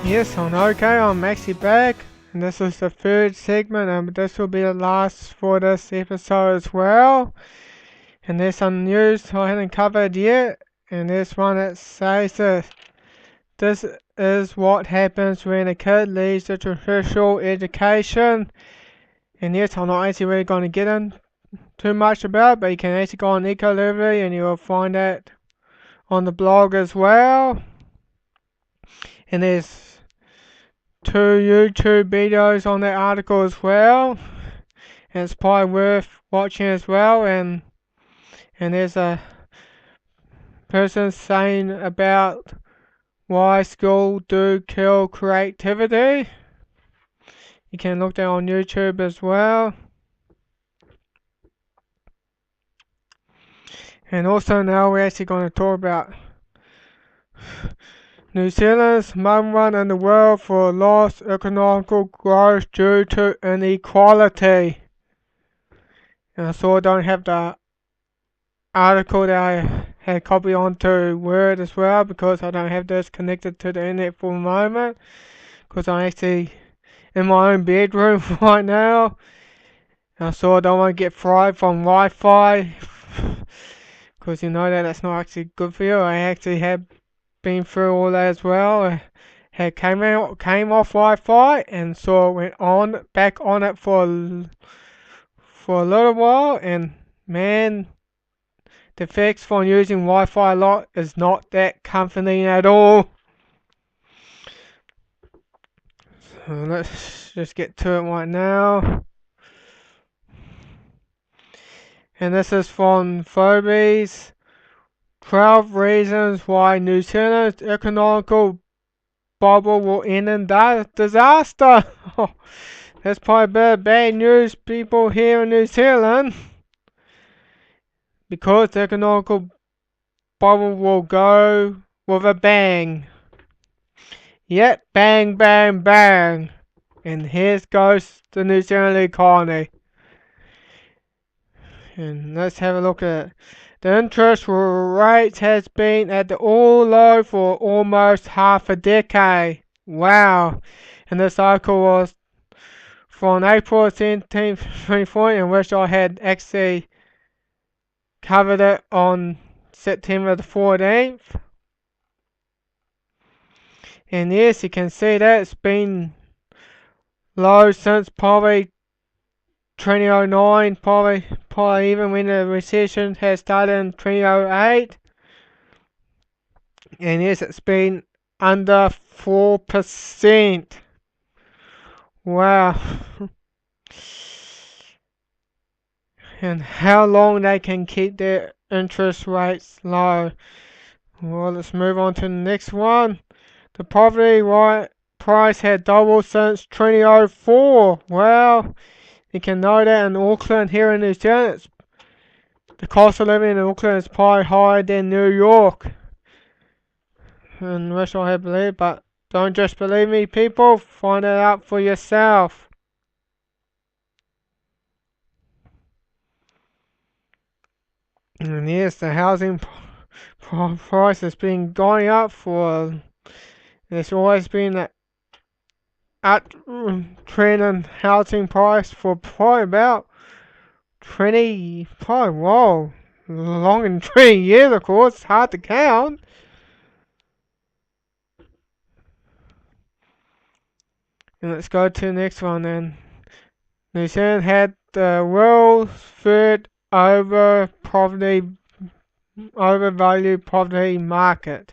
Yes, okay, I'm actually back, and this is the third segment, and this will be the last for this episode as well. And there's some news I haven't covered yet, and there's one that says that this is what happens when a kid leaves the traditional education. And yes, I'm not actually really going to get in too much about it, but you can actually go on Ecolivy and you'll find that on the blog as well. And there's 2 YouTube videos on that article as well, and it's probably worth watching as well. And there's a person saying about why school do kill creativity. You can look that on YouTube as well. And also now we're actually going to talk about New Zealand's #1 in the world for lost economical growth due to inequality. And I saw I don't have the article that I had copied onto Word as well because I don't have this connected to the internet for the moment, because I'm actually in my own bedroom right now. And so I don't want to get fried from Wi-Fi, because you know that's not actually good for you. I actually have been through all that as well. I had came off Wi-Fi, and so I went back on it for a little while, and man, the fix for using Wi-Fi a lot is not that comforting at all. So let's just get to it right now. And this is from Phobe's 12 reasons why New Zealand's economical bubble will end in disaster. That's probably a bit of bad news, people here in New Zealand, because the economical bubble will go with a bang. Yep, bang, bang, bang. And here goes the New Zealand economy. And let's have a look at it. The interest rate has been at the all low for almost half a decade. Wow. And this article was from April 17th, 2024, in which I had actually covered it on September the 14th. And yes, you can see that it's been low since probably 2009, probably even when the recession has started in 2008. And yes, it's been under 4%. Wow. And how long they can keep their interest rates low. Well, let's move on to the next one. The property price had doubled since 2004. Well, you can know that in Auckland here in New Zealand, the cost of living in Auckland is probably higher than New York. And wish I had believed, but don't just believe me, people. Find it out for yourself. And yes, the housing price has been going up for. There's always been that trend in housing price for probably about 20, probably, whoa, long in 20 years, of course. It's hard to count. And let's go to the next one then. New Zealand had the world's third overvalued property market.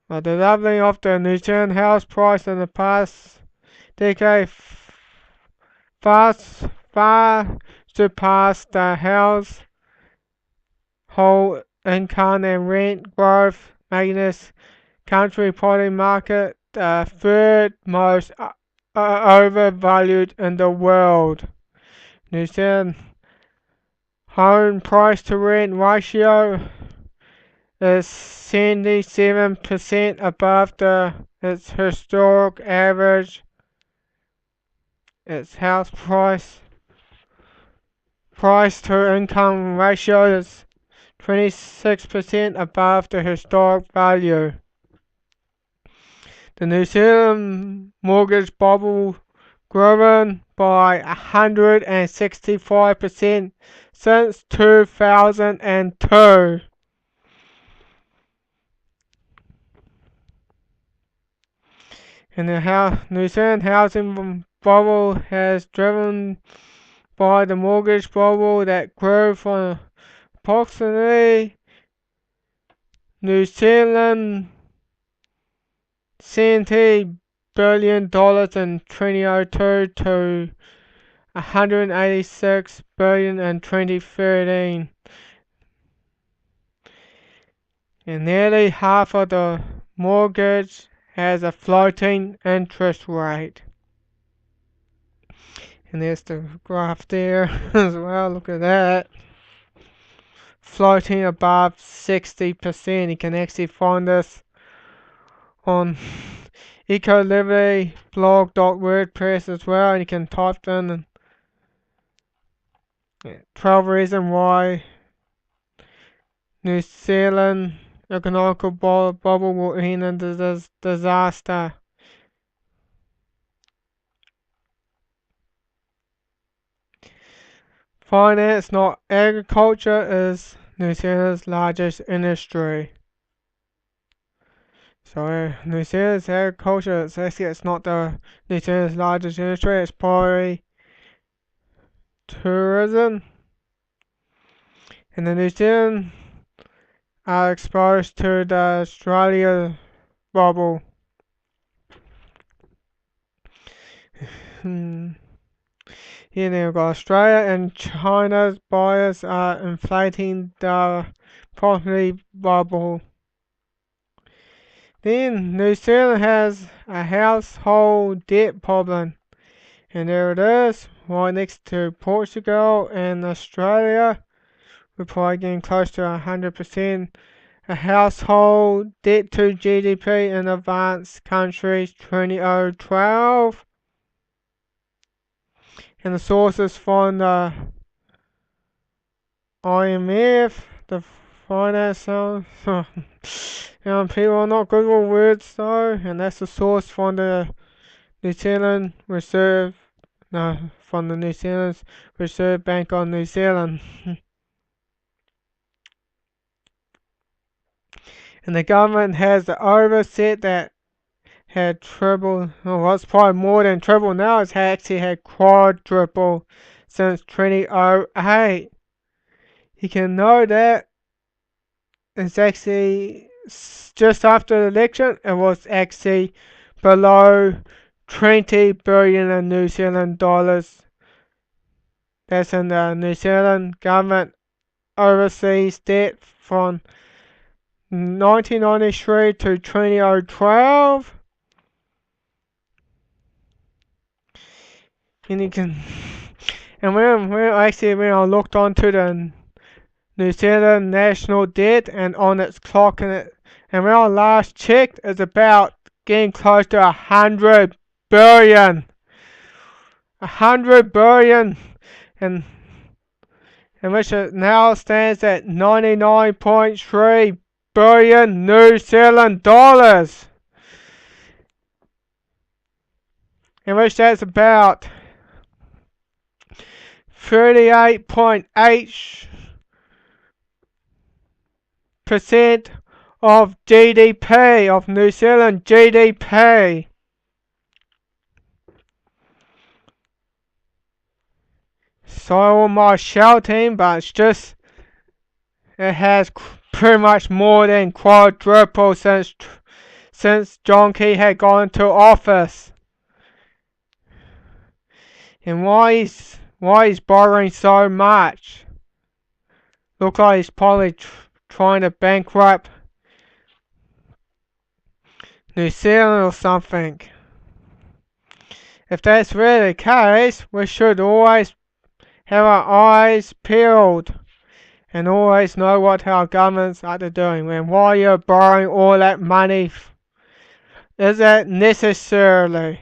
But the doubling of the New Zealand house price in the past decade far surpassed the household income and rent growth, making this country property market the third most overvalued in the world. New Zealand home price to rent ratio is 77% above its historic average. Its house price to income ratio is 26% above the historic value. The New Zealand mortgage bubble grown by 165% since 2002. And the New Zealand housing bubble has driven by the mortgage bubble that grew from approximately New Zealand $70 billion in 2002 to 186 billion in 2013. And nearly half of the mortgage has a floating interest rate. And there's the graph there as well. Look at that. Floating above 60%. You can actually find this on ecoliberablog.wordpress as well. And you can type in 12 reasons why New Zealand economical bubble will end in disaster. Finance, not agriculture, is New Zealand's largest industry. So New Zealand's agriculture, it's not the New Zealand's largest industry, it's probably tourism. And the New Zealand are exposed to the Australia bubble. Here they've got Australia and China's buyers are inflating the property bubble. Then New Zealand has a household debt problem. And there it is, right next to Portugal and Australia. We're probably getting close to 100%. A household debt to GDP in advanced countries 2012. And the sources from the IMF, the finance. People are not good with words though, and that's the source from the New Zealand Reserve. No, from the New Zealand Reserve Bank of New Zealand. And the government has the oversight that had triple, well, it's probably more than triple now. It's actually had quadruple since 2008. You can know that it's actually just after the election, it was actually below 20 billion in New Zealand dollars. That's in the New Zealand government overseas debt from 1993 to 2012. And you can, and when I looked onto the New Zealand national debt and on its clock and when I last checked, it's about getting close to 100 billion. 100 billion, and which it now stands at 99.3 billion New Zealand dollars. In which that's about 38.8% of GDP, of New Zealand GDP. So am I shouting, but it's just, it has pretty much more than quadrupled since John Key had gone to office. And why he's borrowing so much? Look like he's probably trying to bankrupt New Zealand or something. If that's really the case, we should always have our eyes peeled and always know what our governments are doing. And why you're borrowing all that money, is that necessarily?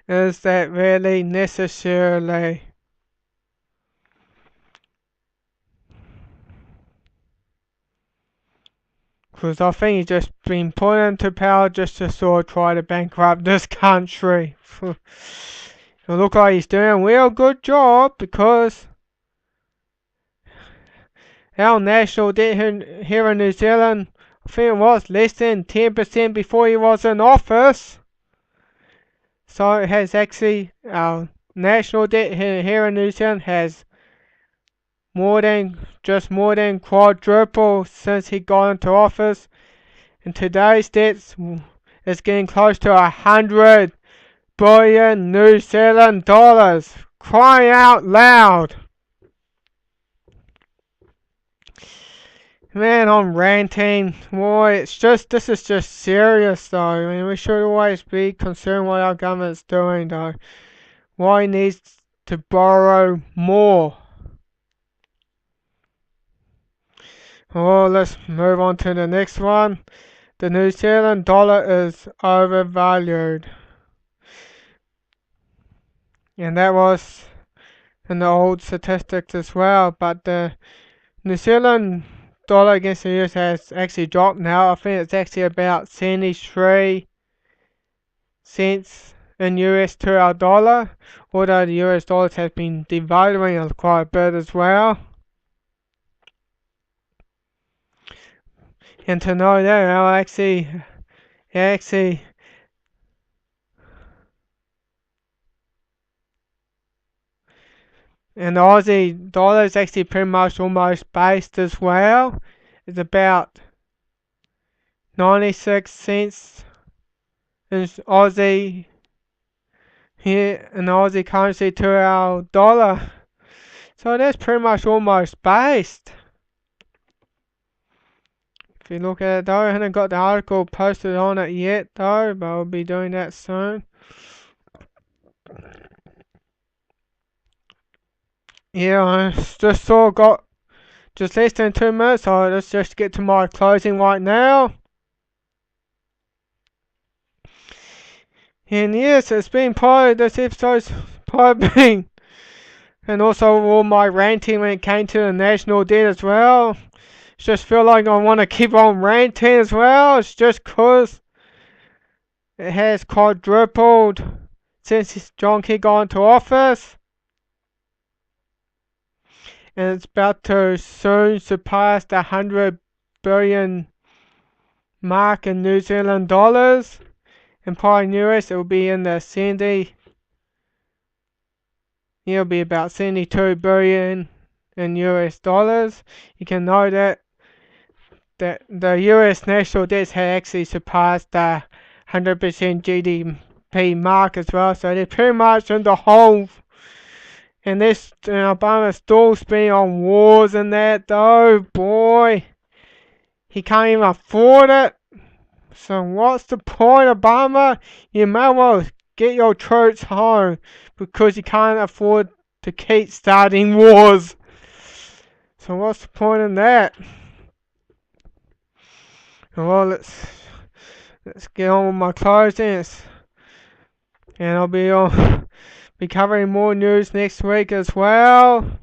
Is that really necessarily? Because I think he's just been put into power just to sort of try to bankrupt this country. It looks like he's doing a real good job because our national debt here in New Zealand, I think it was less than 10% before he was in office. So it has actually, our national debt here in New Zealand has more than quadrupled since he got into office. And today's debt is getting close to 100 billion New Zealand dollars. Crying out loud. Man, I'm ranting. Boy, this is just serious though. I mean, we should always be concerned what our government's doing though. Why he needs to borrow more. Oh, let's move on to the next one. The New Zealand dollar is overvalued. And that was in the old statistics as well. But the New Zealand dollar against the US has actually dropped now. I think it's actually about 73 cents in US to our dollar. Although the US dollars has been devaluing quite a bit as well. And to know that, I'll actually and the Aussie dollar is actually pretty much almost based as well. It's about 96 cents in Aussie here in Aussie currency to our dollar. So that's pretty much almost based. If you look at it though, I haven't got the article posted on it yet though, but I'll be doing that soon. Yeah, I just got just less than 2 minutes, so let's just get to my closing right now. And yes, it's been this episode's probably been, and also all my ranting when it came to the national debt as well. Just feel like I want to keep on ranting as well. It's just cause it has quadrupled since John Key got into office. And it's about to soon surpass the 100 billion mark in New Zealand dollars. And probably in US it will be in the 70. It'll be about 72 billion in US dollars. You can know that the US national debt has actually surpassed the 100% GDP mark as well. So they're pretty much in the hole. And this Obama's still spending on wars and that though, boy. He can't even afford it. So what's the point, Obama? You may well get your troops home because you can't afford to keep starting wars. So what's the point in that? Well, let's get on with my closings. And I'll be covering more news next week as well.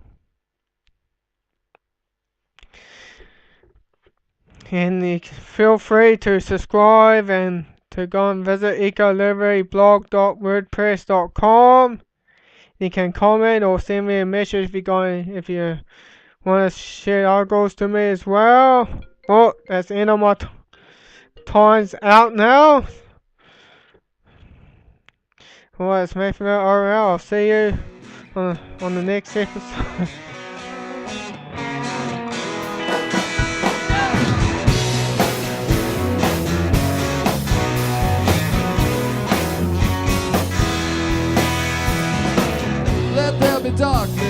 And feel free to subscribe and to go and visit ecoliveryblog.wordpress.com. You can comment or send me a message if you want to share articles to me as well. Oh, that's the end of my time's out now. Well, it's Matthew RL. I'll see you on the next episode. Let there be darkness.